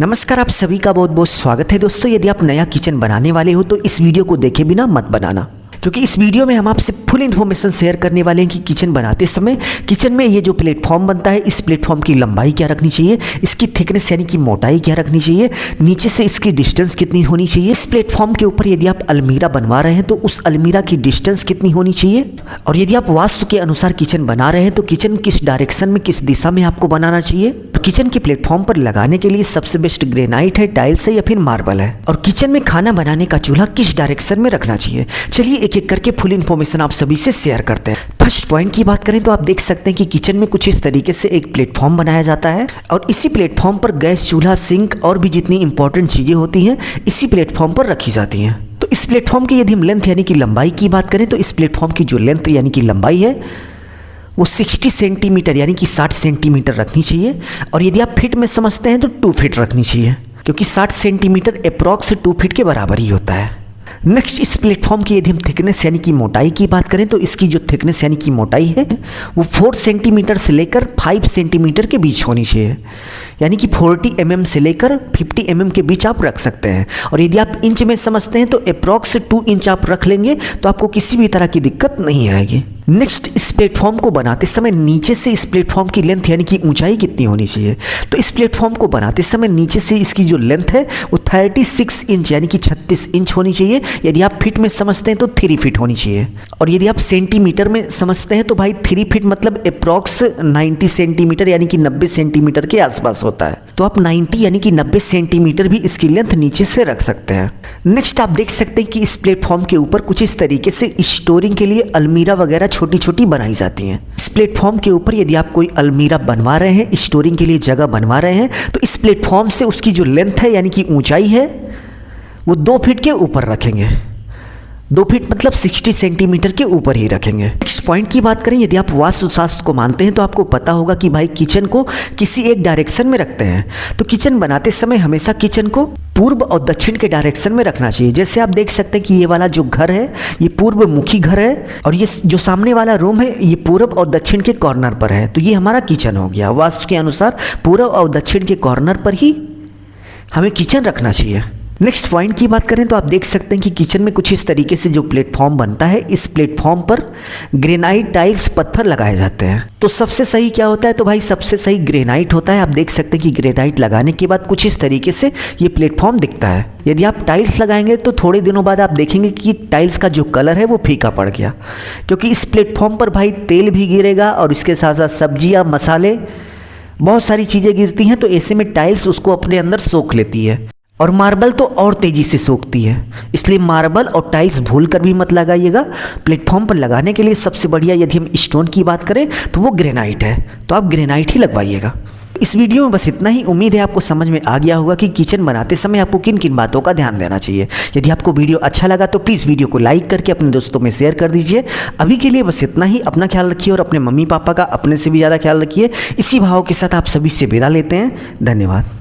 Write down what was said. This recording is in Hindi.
नमस्कार, आप सभी का बहुत बहुत स्वागत है दोस्तों। यदि आप नया किचन बनाने वाले हो तो इस वीडियो को देखे बिना मत बनाना, क्योंकि इस वीडियो में हम आपसे फुल इन्फॉर्मेशन शेयर करने वाले हैं कि किचन बनाते समय किचन में ये जो प्लेटफॉर्म बनता है, इस प्लेटफॉर्म की लंबाई क्या रखनी चाहिए, इसकी थिकनेस यानी कि मोटाई क्या रखनी चाहिए, नीचे से इसकी डिस्टेंस कितनी होनी चाहिए, इस प्लेटफॉर्म के ऊपर यदि आप अलमीरा बनवा रहे हैं तो उस अलमीरा की डिस्टेंस कितनी होनी चाहिए, और यदि आप वास्तु के अनुसार किचन बना रहे हैं तो किचन किस डायरेक्शन में, किस दिशा में आपको बनाना चाहिए। किचन के प्लेटफॉर्म पर लगाने के लिए सबसे बेस्ट ग्रेनाइट है, टाइल्स है या फिर मार्बल है, और किचन में खाना बनाने का चूल्हा किस डायरेक्शन में रखना चाहिए। चलिए एक एक करके फुल इन्फॉर्मेशन आप सभी से शेयर करते हैं। फर्स्ट पॉइंट की बात करें तो आप देख सकते हैं कि किचन में कुछ इस तरीके से एक प्लेटफॉर्म बनाया जाता है, और इसी प्लेटफॉर्म पर गैस, चूल्हा, सिंक और भी जितनी इंपॉर्टेंट चीजें होती हैं इसी प्लेटफॉर्म पर रखी जाती हैं। तो इस प्लेटफॉर्म की यदि हम लेंथ यानी कि लंबाई की बात करें तो इस प्लेटफॉर्म की जो लेंथ यानी कि लंबाई है वो 60 सेंटीमीटर यानी कि 60 सेंटीमीटर रखनी चाहिए, और यदि आप फीट में समझते हैं तो 2 फीट रखनी चाहिए, क्योंकि 60 सेंटीमीटर अप्रॉक्स 2 फीट के बराबर ही होता है। नेक्स्ट, इस प्लेटफॉर्म की यदि हम थिकनेस यानी कि मोटाई की बात करें तो इसकी जो थिकनेस यानी कि मोटाई है वो 4 सेंटीमीटर से लेकर 5 सेंटीमीटर के बीच होनी चाहिए, यानी कि 40 mm से लेकर 50 mm के बीच आप रख सकते हैं। और यदि आप इंच में समझते हैं तो अप्रॉक्स 2 इंच आप रख लेंगे तो आपको किसी भी तरह की दिक्कत नहीं आएगी। नेक्स्ट, इस प्लेटफॉर्म को बनाते समय नीचे से इस प्लेटफॉर्म की लेंथ यानी कि ऊंचाई कितनी होनी चाहिए। तो इस प्लेटफॉर्म को बनाते समय नीचे से इसकी जो लेंथ है वो 36 इंच यानी कि 36 इंच होनी चाहिए। यदि आप फीट में समझते हैं तो 3 फीट होनी चाहिए, और यदि आप सेंटीमीटर में समझते हैं तो भाई 3 फीट मतलब अप्रॉक्स 90 सेंटीमीटर यानी कि 90 सेंटीमीटर के आसपास होता है। तो आप 90 यानी कि 90 सेंटीमीटर भी इसकी लेंथ नीचे से रख सकते हैं। नेक्स्ट, आप देख सकते हैं कि इस प्लेटफॉर्म के ऊपर कुछ इस तरीके से स्टोरिंग के लिए अलमीरा वगैरह छोटी छोटी बनाई जाती हैं। इस प्लेटफॉर्म के ऊपर यदि आप कोई अलमीरा बनवा रहे हैं, स्टोरिंग के लिए जगह बनवा रहे हैं, तो इस प्लेटफॉर्म से उसकी जो लेंथ है यानी कि ऊंचाई है वो 2 फीट के ऊपर रखेंगे। 2 फीट मतलब 60 सेंटीमीटर के ऊपर ही रखेंगे। नेक्स्ट पॉइंट की बात करें, यदि आप वास्तु शास्त्र को मानते हैं तो आपको पता होगा कि भाई किचन को किसी एक डायरेक्शन में रखते हैं। तो किचन बनाते समय हमेशा किचन को पूर्व और दक्षिण के डायरेक्शन में रखना चाहिए। जैसे आप देख सकते हैं कि ये वाला जो घर है ये पूर्व मुखी घर है, और ये जो सामने वाला रूम है ये पूर्व और दक्षिण के कॉर्नर पर है। तो ये हमारा किचन हो गया। वास्तु के अनुसार पूर्व और दक्षिण के कॉर्नर पर ही हमें किचन रखना चाहिए। नेक्स्ट पॉइंट की बात करें तो आप देख सकते हैं कि किचन में कुछ इस तरीके से जो प्लेटफॉर्म बनता है, इस प्लेटफॉर्म पर ग्रेनाइट, टाइल्स, पत्थर लगाए जाते हैं। तो सबसे सही क्या होता है, तो भाई सबसे सही ग्रेनाइट होता है। आप देख सकते हैं कि ग्रेनाइट लगाने के बाद कुछ इस तरीके से ये प्लेटफॉर्म दिखता है। यदि आप टाइल्स लगाएंगे तो थोड़े दिनों बाद आप देखेंगे कि टाइल्स का जो कलर है वो फीका पड़ गया, क्योंकि इस प्लेटफॉर्म पर भाई तेल भी गिरेगा और इसके साथ साथ सब्जियाँ, मसाले, बहुत सारी चीज़ें गिरती हैं। तो ऐसे में टाइल्स उसको अपने अंदर सोख लेती है, और मार्बल तो और तेजी से सोखती है। इसलिए मार्बल और टाइल्स भूल कर भी मत लगाइएगा। प्लेटफॉर्म पर लगाने के लिए सबसे बढ़िया यदि हम स्टोन की बात करें तो वो ग्रेनाइट है, तो आप ग्रेनाइट ही लगवाइएगा। इस वीडियो में बस इतना ही। उम्मीद है आपको समझ में आ गया होगा कि किचन बनाते समय आपको किन किन बातों का ध्यान देना चाहिए। यदि आपको वीडियो अच्छा लगा तो प्लीज़ वीडियो को लाइक करके अपने दोस्तों में शेयर कर दीजिए। अभी के लिए बस इतना ही। अपना ख्याल रखिए और अपने मम्मी पापा का अपने से भी ज़्यादा ख्याल रखिए। इसी भाव के साथ आप सभी से विदा लेते हैं। धन्यवाद।